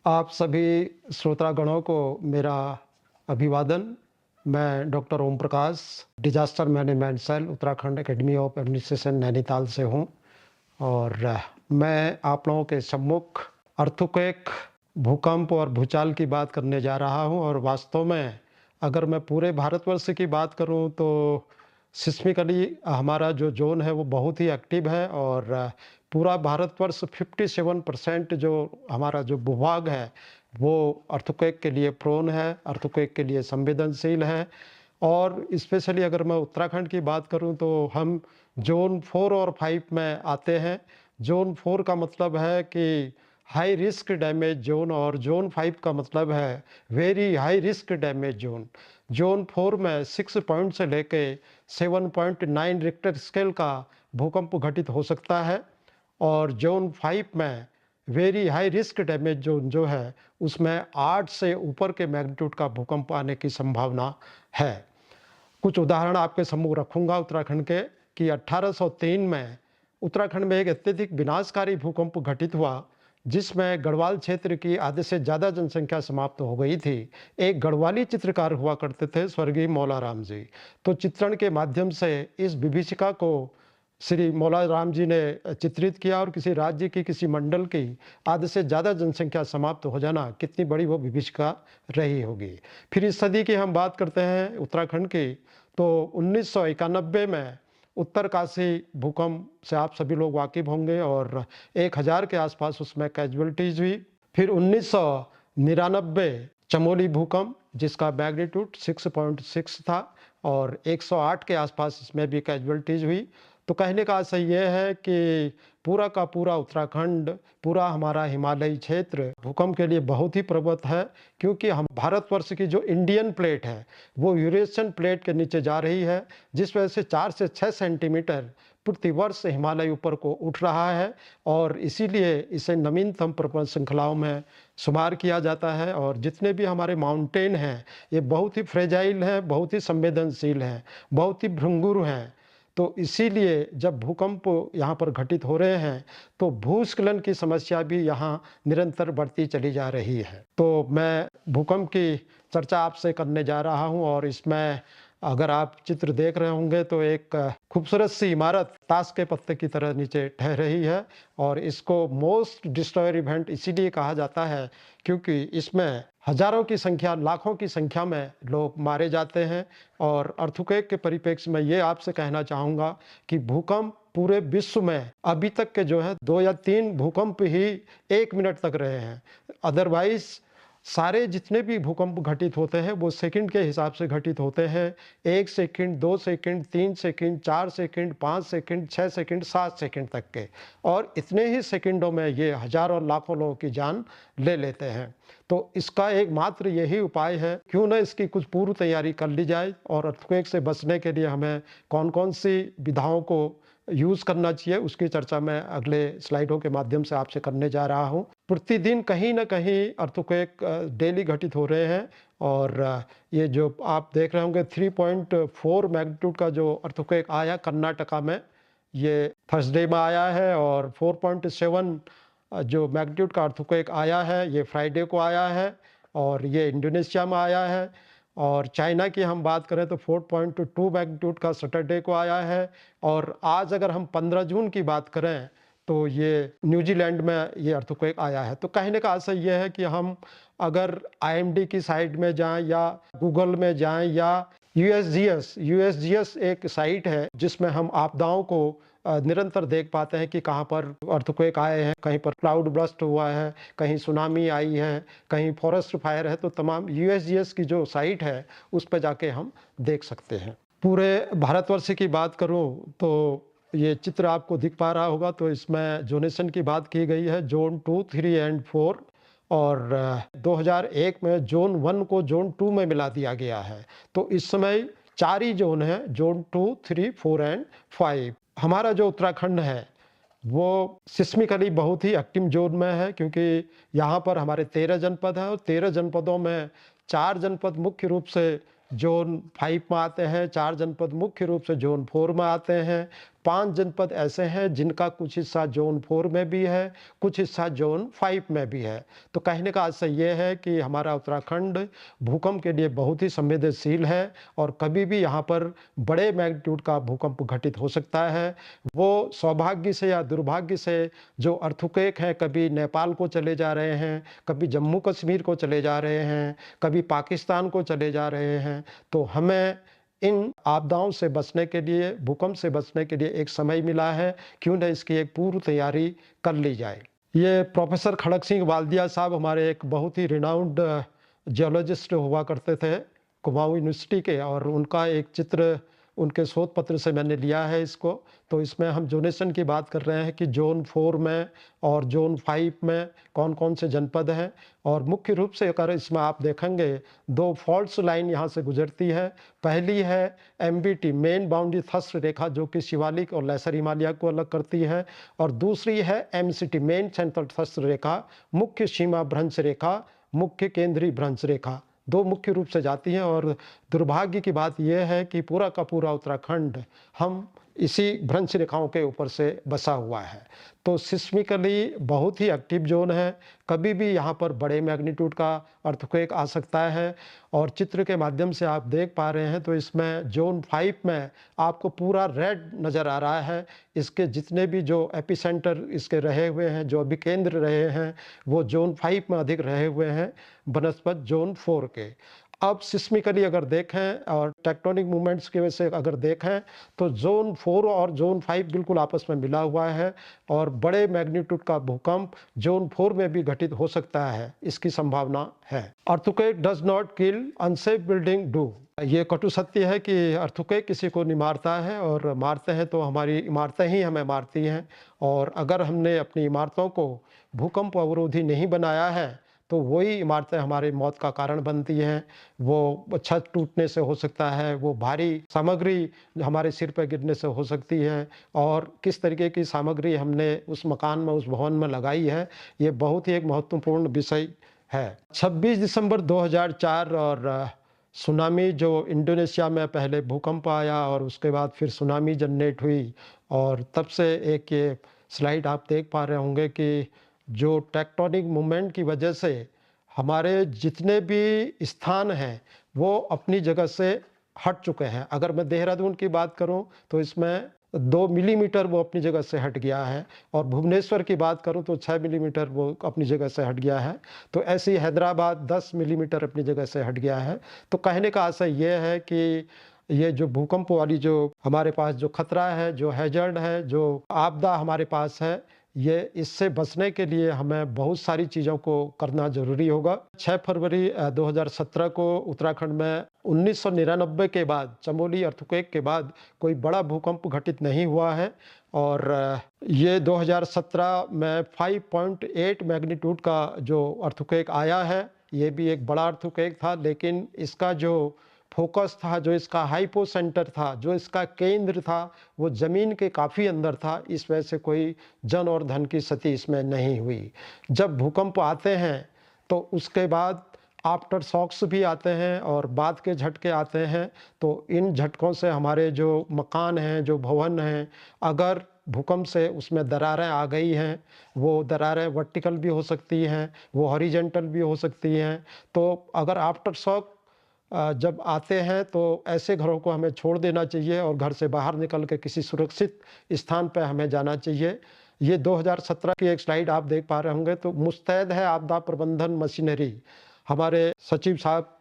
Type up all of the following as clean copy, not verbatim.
आप सभी श्रोतागणों को मेरा अभिवादन। मैं doctor Om Prakash, disaster management cell, Uttarakhand academy of administration Nainital से हूँ और मैं आप लोगों के सम्मुख अर्थक्वेक, भूकंप और भूचाल की बात करने जा रहा हूँ। और वास्तव में अगर मैं पूरे भारतवर्ष की बात करूँ तो सिस्मिकली हमारा जो ज़ोन है वो बहुत ही एक्टिव है और पूरा भारतवर्ष 57% जो हमारा जो भूभाग है वो अर्थक्वेक के लिए प्रोन है, अर्थक्वेक के लिए संवेदनशील है। और स्पेशली अगर मैं उत्तराखंड की बात करूं तो हम ज़ोन 4 और 5 में आते हैं। ज़ोन 4 का मतलब है कि हाई रिस्क डैमेज ज़ोन और ज़ोन 5 का मतलब है very high risk damage zone. Zone 4 में 6 पॉइंट से लेके 7.9 रिक्टर स्केल का भूकंप घटित हो सकता है और ज़ोन 5 में very high risk damage zone जो है उसमें 8 से ऊपर के मैग्नीट्यूड का भूकंप आने की संभावना है। कुछ उदाहरण आपके सम्मुख रखूंगा उत्तराखंड के कि 1803 में उत्तराखंड में एक अत्यधिक विनाशकारी भूकंप घटित हुआ जिसमें गढ़वाल क्षेत्र की आधे से ज़्यादा जनसंख्या समाप्त हो गई थी। एक गढ़वाली चित्रकार हुआ करते थे स्वर्गीय मौला राम जी। तो चित्रण के माध्यम से इस विभीषिका को श्री मौला राम जी ने चित्रित किया और किसी राज्य की, किसी मंडल की आधे से ज़्यादा जनसंख्या समाप्त हो जाना कितनी बड़ी वो विभीषिका रही होगी। फिर इस सदी की हम बात करते हैं उत्तराखंड की तो 1991 में उत्तरकाशी भूकंप से आप सभी लोग वाकिफ होंगे और 1000 के आसपास उसमें कैजुअलिटीज हुई। फिर 1999 चमोली भूकंप जिसका मैग्नीट्यूड 6.6 था और 108 के आसपास इसमें भी कैजुअलिटीज हुई। तो कहने का आशय यह है कि पूरा का पूरा उत्तराखंड, पूरा हमारा हिमालयी क्षेत्र भूकंप के लिए बहुत ही प्रवृत्त है क्योंकि हम भारतवर्ष की जो इंडियन प्लेट है वो यूरेशियन प्लेट के नीचे जा रही है, जिस वजह से 4 से 6 सेंटीमीटर प्रतिवर्ष हिमालय ऊपर को उठ रहा है और इसीलिए इसे नवीनतम पर्वत श्रृंखलाओं में शुमार किया जाता है। और जितने भी हमारे माउंटेन हैं ये बहुत ही फ्रेजाइल हैं, बहुत ही संवेदनशील हैं, बहुत ही भृंगुर हैं। तो इसीलिए जब भूकंप यहाँ पर घटित हो रहे हैं तो भूस्खलन की समस्या भी यहाँ निरंतर बढ़ती चली जा रही है। तो मैं भूकंप की चर्चा आपसे करने जा रहा हूँ और इसमें अगर आप चित्र देख रहे होंगे तो एक खूबसूरत सी इमारत ताश के पत्ते की तरह नीचे ठहर रही है और इसको मोस्ट डिस्ट्रॉयर इवेंट इसीलिए कहा जाता है क्योंकि इसमें हजारों की संख्या, लाखों की संख्या में लोग मारे जाते हैं। और अर्थक्वेक के परिप्रेक्ष्य में ये आपसे कहना चाहूँगा कि भूकंप पूरे विश्व में अभी तक के जो है 2 या 3 भूकंप ही 1 मिनट तक रहे हैं। अदरवाइज सारे जितने भी भूकंप घटित होते हैं वो सेकंड के हिसाब से घटित होते हैं। 1 second, 2 second, 3 second, 4 second, 5 second, 6 second, 7 second तक के, और इतने ही सेकंडों में ये हजारों लाखों लोगों की जान ले लेते हैं। तो इसका एकमात्र यही उपाय है, क्यों ना इसकी कुछ पूर्व तैयारी कर ली जाए और अर्थक्वेक से बचने के लिए हमें कौन कौन सी विधाओं को यूज़ करना चाहिए उसकी चर्चा मैं अगले स्लाइडों के माध्यम से आपसे करने जा रहा हूँ। प्रतिदिन कहीं ना कहीं अर्थक्वेक डेली घटित हो रहे हैं और ये जो आप देख रहे होंगे 3.4 मैग्नीट्यूड का जो अर्थक्वेक आया कर्नाटका में, ये थर्सडे में आया है और 4.7 जो मैग्नीट्यूड का अर्थक्वेक आया है ये फ्राइडे को आया है और ये इंडोनेशिया में आया है। और चाइना की हम बात करें तो 4.2 मैग्नीट्यूड का सैटरडे को आया है और आज अगर हम 15 जून की बात करें तो ये न्यूजीलैंड में ये अर्थक्वेक आया है। तो कहने का आशय ये है कि हम अगर आईएमडी की साइट में जाएं या गूगल में जाएं या यूएसजीएस एक साइट है जिसमें हम आपदाओं को निरंतर देख पाते हैं कि कहाँ पर अर्थक्वेक आए हैं, कहीं पर क्लाउड बर्स्ट हुआ है, कहीं सुनामी आई है, कहीं फॉरेस्ट फायर है। तो तमाम यूएसजीएस की जो साइट है उस पर जाके हम देख सकते हैं। पूरे भारतवर्ष की बात करूं तो ये चित्र आपको दिख पा रहा होगा, तो इसमें जोनेशन की बात की गई है जोन 2, 3 एंड 4 और 2001 में जोन 1 को जोन 2 में मिला दिया गया है। तो इस समय 4 ही जोन है, जोन 2, 3, 4 एंड 5। हमारा जो उत्तराखंड है वो सिस्मिकली बहुत ही एक्टिव जोन में है क्योंकि यहाँ पर हमारे 13 जनपद हैं और 13 जनपदों में 4 जनपद मुख्य रूप से जोन 5 में आते हैं, 4 जनपद मुख्य रूप से जोन 4 में आते हैं, 5 जनपद ऐसे हैं जिनका कुछ हिस्सा जोन 4 में भी है, कुछ हिस्सा जोन 5 में भी है। तो कहने का आशय ये है कि हमारा उत्तराखंड भूकंप के लिए बहुत ही संवेदनशील है और कभी भी यहाँ पर बड़े मैग्नीट्यूड का भूकंप घटित हो सकता है। वो सौभाग्य से या दुर्भाग्य से जो अर्थक्वेक हैं, कभी नेपाल को चले जा रहे हैं, कभी जम्मू कश्मीर को चले जा रहे हैं, कभी पाकिस्तान को चले जा रहे हैं। तो हमें इन आपदाओं से बचने के लिए, भूकंप से बचने के लिए एक समय मिला है, क्यों न इसकी एक पूर्व तैयारी कर ली जाए। ये प्रोफेसर खड़क सिंह वाल्दिया साहब हमारे एक बहुत ही रिनाउंड जियोलॉजिस्ट हुआ करते थे कुमाऊं यूनिवर्सिटी के, और उनका एक चित्र उनके शोध पत्र से मैंने लिया है इसको। तो इसमें हम जोनेशन की बात कर रहे हैं कि जोन 4 में और जोन 5 में कौन कौन से जनपद हैं, और मुख्य रूप से अगर इसमें आप देखेंगे 2 फॉल्ट्स लाइन यहाँ से गुजरती है। पहली है MBT मेन बाउंड्री थ्रस्ट रेखा, जो कि शिवालिक और लेसर हिमालय को अलग करती है, और दूसरी है MCT मेन सेंट्रल थ्रस्ट रेखा, मुख्य सीमा भ्रंश रेखा, मुख्य केंद्रीय भ्रंश रेखा। 2 मुख्य रूप से जाती हैं, और दुर्भाग्य की बात यह है कि पूरा का पूरा उत्तराखंड हम इसी भ्रंश रेखाओं के ऊपर से बसा हुआ है। तो सिस्मिकली बहुत ही एक्टिव जोन है, कभी भी यहाँ पर बड़े मैग्नीट्यूड का अर्थक्वेक आ सकता है। और चित्र के माध्यम से आप देख पा रहे हैं तो इसमें जोन 5 में आपको पूरा रेड नज़र आ रहा है। इसके जितने भी जो एपिसेंटर इसके रहे हुए हैं, जो अभी केंद्र रहे हैं, वो जोन 5 में अधिक रहे हुए हैं बनस्पत जोन 4 के। अब सिस्मिकली अगर देखें और टेक्टोनिक मूवमेंट्स की वजह से अगर देखें तो जोन 4 और जोन 5 बिल्कुल आपस में मिला हुआ है, और बड़े मैग्नीट्यूड का भूकंप जोन 4 में भी घटित हो सकता है, इसकी संभावना है। Earthquake does not kill, unsafe building do. ये कटु सत्य है कि अर्थक्वेक किसी को नहीं मारता है, और मारते हैं तो हमारी इमारतें ही हमें मारती हैं। और अगर हमने अपनी इमारतों को भूकंप अवरोधी नहीं बनाया है तो वही इमारतें हमारी मौत का कारण बनती हैं। वो छत टूटने से हो सकता है, वो भारी सामग्री हमारे सिर पर गिरने से हो सकती है, और किस तरीके की सामग्री हमने उस मकान में, उस भवन में लगाई है, ये बहुत ही एक महत्वपूर्ण विषय है। 26 दिसंबर 2004 और सुनामी, जो इंडोनेशिया में पहले भूकंप आया और उसके बाद फिर सुनामी जनरेट हुई, और तब से एक ये स्लाइड आप देख पा रहे होंगे कि जो टेक्टोनिक मूवमेंट की वजह से हमारे जितने भी स्थान हैं वो अपनी जगह से हट चुके हैं। अगर मैं देहरादून की बात करूं तो इसमें 2 मिलीमीटर वो अपनी जगह से हट गया है, और भुवनेश्वर की बात करूं तो 6 मिलीमीटर वो अपनी जगह से हट गया है। तो ऐसे ही हैदराबाद 10 मिलीमीटर अपनी जगह से हट गया है। तो कहने का आशय ये है कि ये जो भूकंप वाली जो हमारे पास जो खतरा है, जो हैजर्ड है, जो आपदा हमारे पास है, ये इससे बचने के लिए हमें बहुत सारी चीज़ों को करना ज़रूरी होगा। 6 फरवरी 2017 को उत्तराखंड में 1999 के बाद, चमोली अर्थक्वेक के बाद कोई बड़ा भूकंप घटित नहीं हुआ है, और ये 2017 में 5.8 मैग्नीट्यूड का जो अर्थक्वेक आया है, ये भी एक बड़ा अर्थक्वेक था, लेकिन इसका जो फोकस था, जो इसका हाइपो सेंटर था, जो इसका केंद्र था, वो ज़मीन के काफ़ी अंदर था। इस वजह से कोई जन और धन की क्षति इसमें नहीं हुई। जब भूकंप आते हैं तो उसके बाद आफ्टर शॉक्स भी आते हैं और बाद के झटके आते हैं। तो इन झटकों से हमारे जो मकान हैं, जो भवन हैं, अगर भूकंप से उसमें दरारें आ गई हैं, वो दरारें वर्टिकल भी हो सकती हैं, वो हॉरिजॉन्टल भी हो सकती हैं। तो अगर आफ्टर शॉक जब आते हैं तो ऐसे घरों को हमें छोड़ देना चाहिए और घर से बाहर निकल के किसी सुरक्षित स्थान पर हमें जाना चाहिए। ये 2017 की एक स्लाइड आप देख पा रहे होंगे। तो मुस्तैद है आपदा प्रबंधन मशीनरी। हमारे सचिव साहब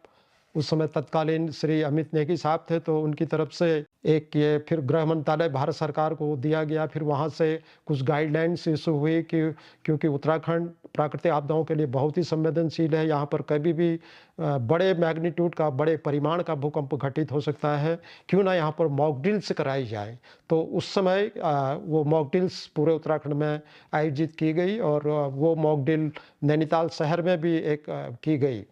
उस समय तत्कालीन श्री अमित नेगी साहब थे, तो उनकी तरफ से एक ये फिर गृह मंत्रालय भारत सरकार को दिया गया। फिर वहाँ से कुछ गाइडलाइंस इशू हुई कि क्योंकि उत्तराखंड प्राकृतिक आपदाओं के लिए बहुत ही संवेदनशील है, यहाँ पर कभी भी बड़े मैग्नीट्यूड का, बड़े परिमाण का भूकंप घटित हो सकता है, क्यों ना यहाँ पर मॉक ड्रिल्स कराई जाए। तो उस समय वो मॉक ड्रिल्स पूरे उत्तराखंड में आयोजित की गई, और वो मॉक ड्रिल नैनीताल शहर में भी एक की गई।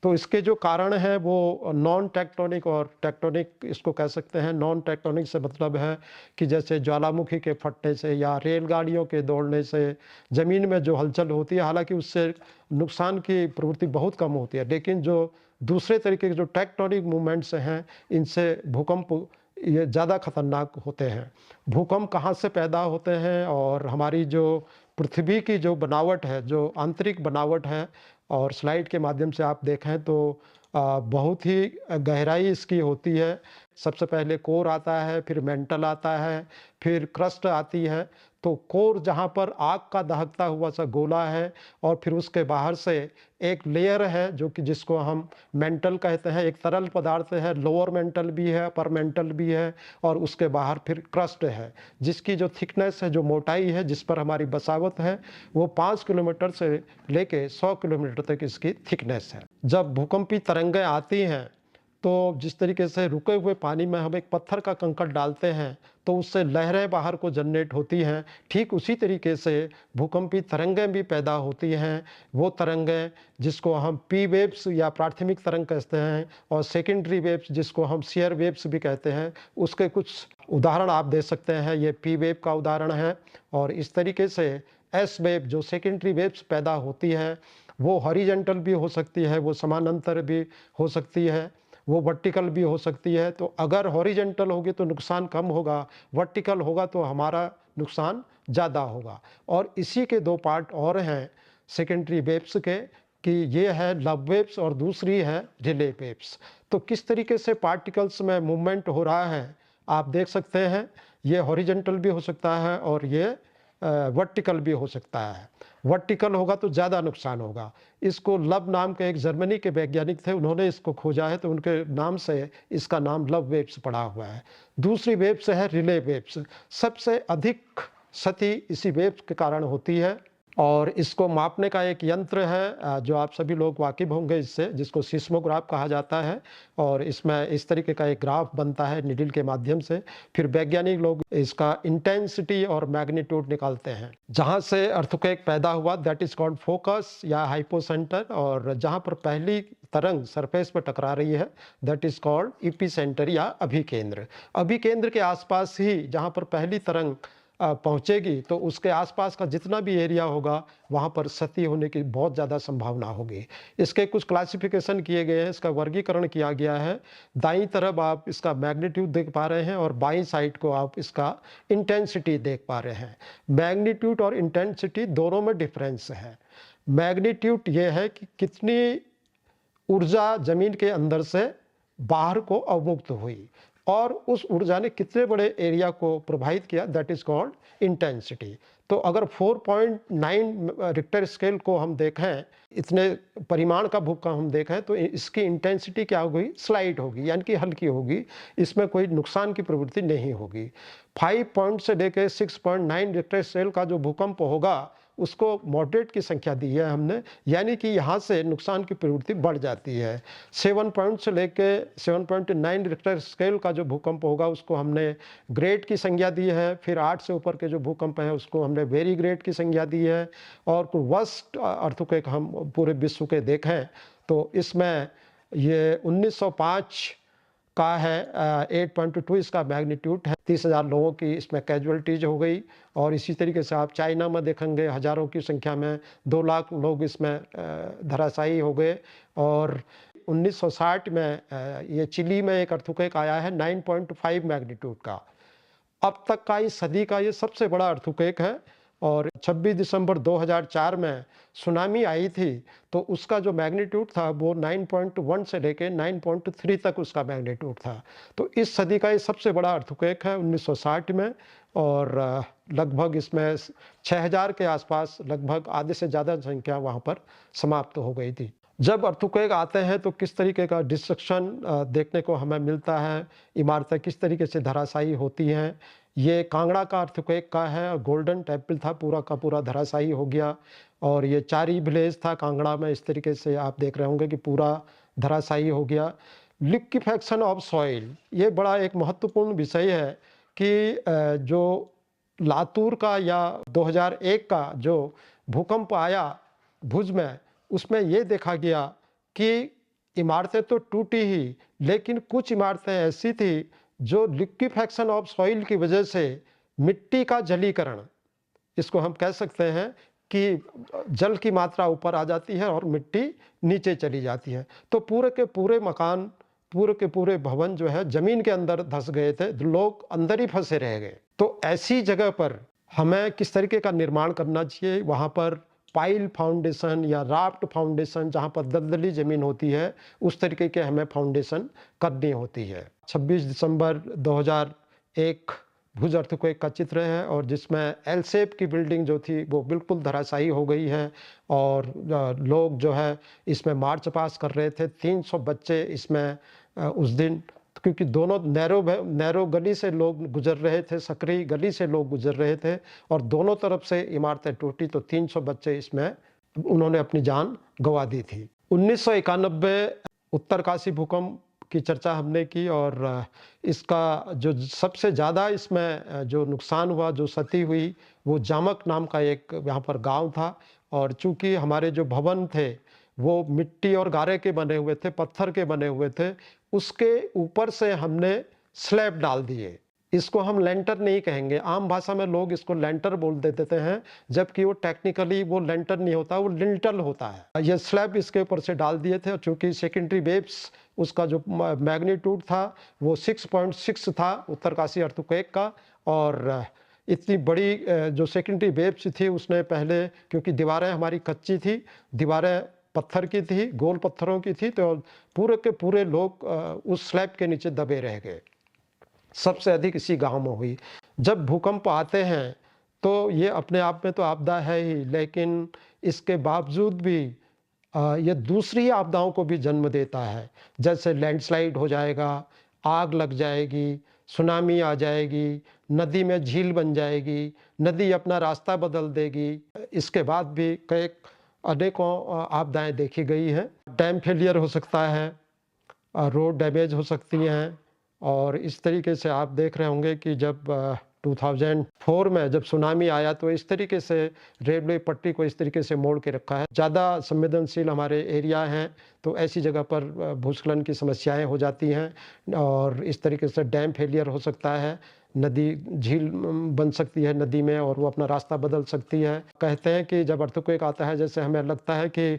तो इसके जो कारण हैं वो नॉन टेक्टोनिक और टेक्टोनिक इसको कह सकते हैं। नॉन टेक्टोनिक से मतलब है कि जैसे ज्वालामुखी के फटने से या रेलगाड़ियों के दौड़ने से ज़मीन में जो हलचल होती है, हालांकि उससे नुकसान की प्रवृत्ति बहुत कम होती है, लेकिन जो दूसरे तरीके के जो टेक्टोनिक मूवमेंट्स हैं, इनसे भूकंप ये ज़्यादा खतरनाक होते हैं। भूकंप कहाँ से पैदा होते हैं और हमारी जो पृथ्वी की जो बनावट है, जो आंतरिक बनावट है, और स्लाइड के माध्यम से आप देखें तो बहुत ही गहराई इसकी होती है। सबसे पहले कोर आता है, फिर मेंटल आता है, फिर क्रस्ट आती है। तो कोर जहाँ पर आग का दहकता हुआ सा गोला है, और फिर उसके बाहर से एक लेयर है जो कि जिसको हम मेंटल कहते हैं, एक तरल पदार्थ है। लोअर मेंटल भी है, अपर मेंटल भी है, और उसके बाहर फिर क्रस्ट है, जिसकी जो थिकनेस है, जो मोटाई है, जिस पर हमारी बसावट है, वो 5 किलोमीटर से लेके 100 किलोमीटर तक इसकी थिकनेस है। जब भूकंपी तरंगें आती हैं, तो जिस तरीके से रुके हुए पानी में हम एक पत्थर का कंकड़ डालते हैं तो उससे लहरें बाहर को जनरेट होती हैं, ठीक उसी तरीके से भूकंपी तरंगें भी पैदा होती हैं। वो तरंगें जिसको हम पी वेव्स या प्राथमिक तरंग कहते हैं, और सेकेंडरी वेव्स जिसको हम शेयर वेव्स भी कहते हैं, उसके कुछ उदाहरण आप दे सकते हैं। ये पी वेव का उदाहरण है। और इस तरीके से एस वेव जो सेकेंडरी वेव्स पैदा होती है, वो हॉरिजेंटल भी हो सकती है, वो समानांतर भी हो सकती है, वो वर्टिकल भी हो सकती है। तो अगर हॉरिजेंटल होगी तो नुकसान कम होगा, वर्टिकल होगा तो हमारा नुकसान ज़्यादा होगा। और इसी के दो पार्ट और हैं सेकेंडरी वेव्स के, कि ये है लव वेव्स और दूसरी है रिले वेव्स। तो किस तरीके से पार्टिकल्स में मूवमेंट हो रहा है आप देख सकते हैं। ये हॉरिजेंटल भी हो सकता है और ये वर्टिकल भी हो सकता है। वर्टिकल होगा तो ज़्यादा नुकसान होगा। इसको लव नाम के एक जर्मनी के वैज्ञानिक थे, उन्होंने इसको खोजा है, तो उनके नाम से इसका नाम लव वेव्स पड़ा हुआ है। दूसरी वेव्स है रिले वेव्स। सबसे अधिक क्षति इसी वेव्स के कारण होती है, और इसको मापने का एक यंत्र है जो आप सभी लोग वाकिफ होंगे इससे, जिसको सिस्मोग्राफ कहा जाता है। और इसमें इस तरीके का एक ग्राफ बनता है निडल के माध्यम से। फिर वैज्ञानिक लोग इसका इंटेंसिटी और मैग्नीट्यूड निकालते हैं। जहाँ से अर्थक्वेक पैदा हुआ दैट इज कॉल्ड फोकस या हाइपोसेंटर, और जहाँ पर पहली तरंग सरफेस पर टकरा रही है दैट इज कॉल्ड एपिसेंटर या अभिकेंद्र। अभिकेंद्र के आसपास ही जहाँ पर पहली तरंग पहुंचेगी तो उसके आसपास का जितना भी एरिया होगा वहाँ पर क्षति होने की बहुत ज़्यादा संभावना होगी। इसके कुछ क्लासिफिकेशन किए गए हैं, इसका वर्गीकरण किया गया है। दाईं तरफ आप इसका मैग्नीट्यूड देख पा रहे हैं और बाईं साइड को आप इसका इंटेंसिटी देख पा रहे हैं। मैग्नीट्यूड और इंटेंसिटी दोनों में डिफरेंस है। मैग्नीट्यूड ये है कि कितनी ऊर्जा जमीन के अंदर से बाहर को अवमुक्त हुई, और उस ऊर्जा ने कितने बड़े एरिया को प्रभावित किया, दैट इज कॉल्ड इंटेंसिटी। तो अगर 4.9 रिक्टर स्केल को हम देखें, इतने परिमाण का भूकंप हम देखें, तो इसकी इंटेंसिटी क्या होगी, स्लाइट होगी, यानी कि हल्की होगी। इसमें कोई नुकसान की प्रवृत्ति नहीं होगी। 5 पॉइंट से लेकर 6.9 रिक्टर स्केल का जो भूकंप होगा उसको मॉडरेट की संख्या दी है हमने, यानी कि यहाँ से नुकसान की प्रवृत्ति बढ़ जाती है। 7 पॉइंट से लेके 7.9 रिक्टर स्केल का जो भूकंप होगा उसको हमने ग्रेड की संज्ञा दी है। फिर 8 से ऊपर के जो भूकंप है उसको हमने वेरी ग्रेड की संज्ञा दी है। और वर्स्ट अर्थक्वेक हम पूरे विश्व के देखें तो इसमें ये 1905 का है, 8.2 इसका मैग्नीट्यूड है। 30,000 लोगों की इसमें कैजुअलिटीज हो गई। और इसी तरीके से आप चाइना में देखेंगे हज़ारों की संख्या में 2 लाख लोग इसमें धराशायी हो गए। और 1960 में ये चिली में एक अर्थक्वेक आया है 9.5 मैग्नीट्यूड का। अब तक का इस सदी का ये सबसे बड़ा अर्थक्वेक है। और 26 दिसंबर 2004 में सुनामी आई थी, तो उसका जो मैग्नीट्यूड था वो 9.1 से लेके 9.3 तक उसका मैग्नीट्यूड था। तो इस सदी का ये सबसे बड़ा अर्थक्वेक है 1960 में। और लगभग इसमें 6000 के आसपास, लगभग आधे से ज़्यादा संख्या वहाँ पर समाप्त हो गई थी। जब अर्थक्वेक आते हैं तो किस तरीके का डिस्ट्रक्शन देखने को हमें मिलता है, इमारतें किस तरीके से धराशायी होती हैं। ये कांगड़ा का अर्थक्वेक का है, गोल्डन टेम्पल था, पूरा का पूरा धराशायी हो गया। और ये चारी विलेज था कांगड़ा में, इस तरीके से आप देख रहे होंगे कि पूरा धराशायी हो गया। लिक्विफेक्शन ऑफ सॉइल, ये बड़ा एक महत्वपूर्ण विषय है कि जो लातूर का या 2001 का जो भूकंप आया भुज में, उसमें ये देखा गया कि इमारतें तो टूटी ही, लेकिन कुछ इमारतें ऐसी थी जो लिक्विफेक्शन ऑफ सॉइल की वजह से मिट्टी का जलीकरण, इसको हम कह सकते हैं कि जल की मात्रा ऊपर आ जाती है और मिट्टी नीचे चली जाती है। तो पूरे के पूरे मकान, पूरे के पूरे भवन जो है ज़मीन के अंदर धँस गए थे, लोग अंदर ही फँसे रह गए। तो ऐसी जगह पर हमें किस तरीके का निर्माण करना चाहिए, वहाँ पर पाइल फाउंडेशन या राफ्ट फाउंडेशन, जहाँ पर दलदली ज़मीन होती है, उस तरीके के हमें फाउंडेशन करनी होती है। 26 दिसंबर 2001 भुज अर्थक्वेक का चित्र है, और जिसमें एल शेप की बिल्डिंग जो थी वो बिल्कुल धराशायी हो गई है, और लोग जो है इसमें मार्च पास कर रहे थे। 300 बच्चे इसमें उस दिन, क्योंकि दोनों नैरो गली से लोग गुजर रहे थे, सकरी गली से लोग गुजर रहे थे, और दोनों तरफ से इमारतें टूटी, तो 300 बच्चे इसमें उन्होंने अपनी जान गंवा दी थी। 1991 उत्तरकाशी भूकंप की चर्चा हमने की, और इसका जो सबसे ज़्यादा इसमें जो नुकसान हुआ, जो क्षति हुई, वो जामक नाम का एक यहाँ पर गांव था। और चूंकि हमारे जो भवन थे वो मिट्टी और गारे के बने हुए थे, पत्थर के बने हुए थे, उसके ऊपर से हमने स्लैब डाल दिए। इसको हम लेंटर नहीं कहेंगे, आम भाषा में लोग इसको लेंटर बोल देते हैं, जबकि वो टेक्निकली वो लेंटर नहीं होता, वो लिंटल होता है। ये स्लैब इसके ऊपर से डाल दिए थे, और चूंकि सेकेंडरी वेव्स, उसका जो मैग्नीट्यूड था वो 6.6 था उत्तरकाशी अर्थक्वेक का, और इतनी बड़ी जो सेकेंडरी वेव्स थी उसने पहले, क्योंकि दीवारें हमारी कच्ची थी, दीवारें पत्थर की थी, गोल पत्थरों की थी, तो पूरे के पूरे लोग उस स्लैब के नीचे दबे रह गए। सबसे अधिक इसी गांव में हुई। जब भूकंप आते हैं तो ये अपने आप में तो आपदा है ही, लेकिन इसके बावजूद भी ये दूसरी आपदाओं को भी जन्म देता है। जैसे लैंडस्लाइड हो जाएगा, आग लग जाएगी, सुनामी आ जाएगी, नदी में झील बन जाएगी, नदी अपना रास्ता बदल देगी। इसके बाद भी कई अनेकों आपदाएं देखी गई हैं। डैम फेलियर हो सकता है, रोड डैमेज हो सकती हैं, और इस तरीके से आप देख रहे होंगे कि जब 2004 में जब सुनामी आया तो इस तरीके से रेलवे पट्टी को इस तरीके से मोड़ के रखा है। ज़्यादा संवेदनशील हमारे एरिया हैं, तो ऐसी जगह पर भूस्खलन की समस्याएं हो जाती हैं, और इस तरीके से डैम फेलियर हो सकता है, नदी झील बन सकती है नदी में, और वो अपना रास्ता बदल सकती है। कहते हैं कि जब अर्थक्वेक आता है, जैसे हमें लगता है कि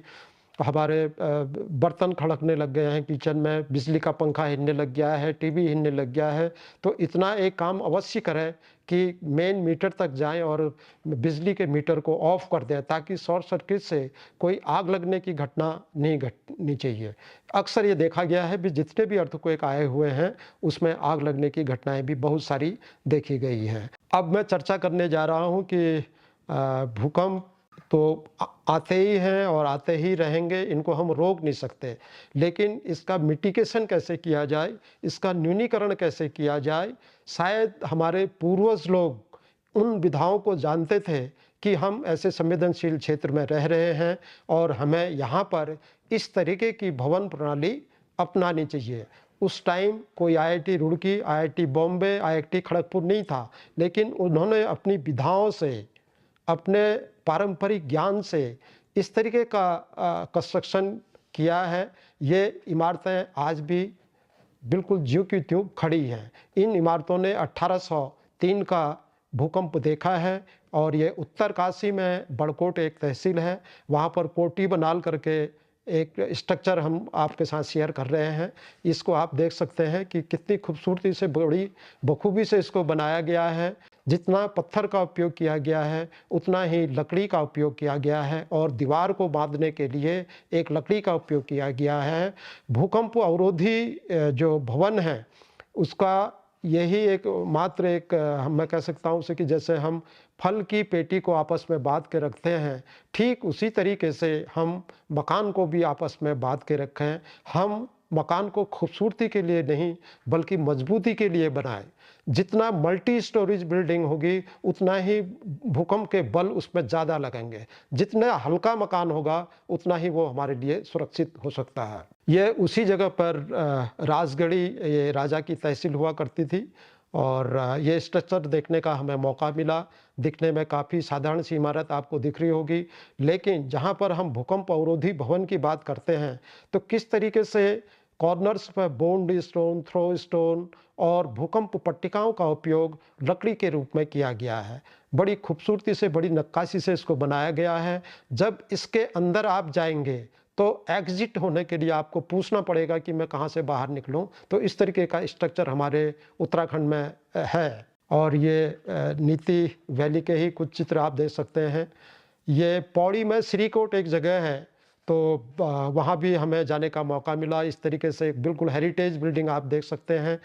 हमारे बर्तन खड़कने लग गए हैं किचन में, बिजली का पंखा हिलने लग गया है, टीवी हिलने लग गया है, तो इतना एक काम अवश्य करें कि मेन मीटर तक जाएं और बिजली के मीटर को ऑफ कर दें, ताकि शॉर्ट सर्किट से कोई आग लगने की घटना नहीं घटनी चाहिए। अक्सर ये देखा गया है भी, जितने भी अर्थक्वेक आए हुए हैं उसमें आग लगने की घटनाएं भी बहुत सारी देखी गई हैं। अब मैं चर्चा करने जा रहा हूँ कि भूकंप तो आते ही हैं और आते ही रहेंगे, इनको हम रोक नहीं सकते, लेकिन इसका मिटिगेशन कैसे किया जाए, इसका न्यूनीकरण कैसे किया जाए। शायद हमारे पूर्वज लोग उन विधाओं को जानते थे कि हम ऐसे संवेदनशील क्षेत्र में रह रहे हैं, और हमें यहाँ पर इस तरीके की भवन प्रणाली अपनानी चाहिए। उस टाइम कोई IIT Roorkee, IIT Bombay, IIT Kharagpur नहीं था, लेकिन उन्होंने अपनी विधाओं से, अपने पारंपरिक ज्ञान से इस तरीके का कंस्ट्रक्शन किया है। ये इमारतें आज भी बिल्कुल ज्यों की त्यों खड़ी हैं। इन इमारतों ने 1803 का भूकंप देखा है, और ये उत्तरकाशी में बड़कोट एक तहसील है, वहाँ पर कोटी बनाल करके एक स्ट्रक्चर हम आपके साथ शेयर कर रहे हैं। इसको आप देख सकते हैं कि कितनी खूबसूरती से, बड़ी बखूबी से इसको बनाया गया है। जितना पत्थर का उपयोग किया गया है उतना ही लकड़ी का उपयोग किया गया है, और दीवार को बांधने के लिए एक लकड़ी का उपयोग किया गया है। भूकंप अवरोधी जो भवन है उसका यही एक मात्र एक मैं कह सकता हूँ उसे कि जैसे हम फल की पेटी को आपस में बांध के रखते हैं, ठीक उसी तरीके से हम मकान को भी आपस में बांध के रखें। हम मकान को खूबसूरती के लिए नहीं बल्कि मजबूती के लिए बनाएं। जितना मल्टी स्टोरेज बिल्डिंग होगी उतना ही भूकंप के बल उसमें ज़्यादा लगेंगे। जितना हल्का मकान होगा उतना ही वो हमारे लिए सुरक्षित हो सकता है। ये उसी जगह पर राजगढ़ी, ये राजा की तहसील हुआ करती थी, और ये स्ट्रक्चर देखने का हमें मौका मिला। दिखने में काफ़ी साधारण सी इमारत आपको दिख रही होगी, लेकिन जहाँ पर हम भूकंप अवरोधी भवन की बात करते हैं, तो किस तरीके से कॉर्नर्स पर बॉन्ड स्टोन, थ्रो स्टोन और भूकंप पट्टिकाओं का उपयोग लकड़ी के रूप में किया गया है। बड़ी खूबसूरती से, बड़ी नक्काशी से इसको बनाया गया है। जब इसके अंदर आप जाएँगे, तो एग्ज़िट होने के लिए आपको पूछना पड़ेगा कि मैं कहाँ से बाहर निकलूँ? तो इस तरीके का स्ट्रक्चर हमारे उत्तराखंड में है। और ये नीति वैली के ही कुछ चित्र आप देख सकते हैं। ये पौड़ी में श्रीकोट एक जगह है, तो वहाँ भी हमें जाने का मौका मिला। इस तरीके से एक बिल्कुल हेरिटेज बिल्डिंग आप देख सकते हैं।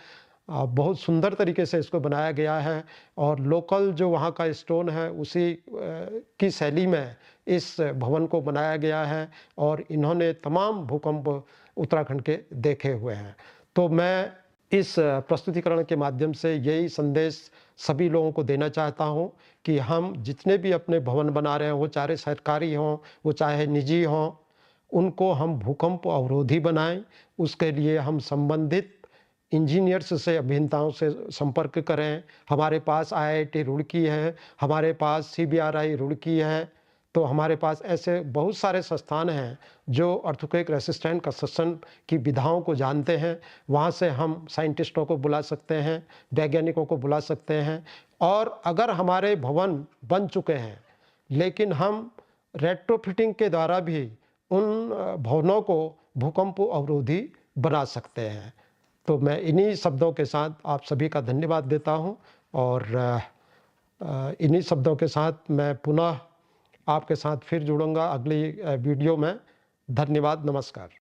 बहुत सुंदर तरीके से इसको बनाया गया है और लोकल जो वहाँ का स्टोन है उसी की शैली में इस भवन को बनाया गया है और इन्होंने तमाम भूकंप उत्तराखंड के देखे हुए हैं। तो मैं इस प्रस्तुतिकरण के माध्यम से यही संदेश सभी लोगों को देना चाहता हूँ कि हम जितने भी अपने भवन बना रहे हैं, वो चाहे सरकारी हों, वो चाहे निजी हों, उनको हम भूकंप अवरोधी बनाएं। उसके लिए हम संबंधित इंजीनियर्स से, अभियंताओं से संपर्क करें। हमारे पास आईआईटी रुड़की है, हमारे पास सीबीआरआई रुड़की है, तो हमारे पास ऐसे बहुत सारे संस्थान हैं जो अर्थक्वेक रेसिस्टेंट कंस्ट्रक्शन की विधाओं को जानते हैं। वहाँ से हम साइंटिस्टों को बुला सकते हैं, वैज्ञानिकों को बुला सकते हैं। और अगर हमारे भवन बन चुके हैं, लेकिन हम रेट्रोफिटिंग के द्वारा भी उन भवनों को भूकंप अवरोधी बना सकते हैं। तो मैं इन्हीं शब्दों के साथ आप सभी का धन्यवाद देता हूँ और इन्हीं शब्दों के साथ मैं पुनः आपके साथ फिर जुड़ूंगा अगली वीडियो में। धन्यवाद, नमस्कार।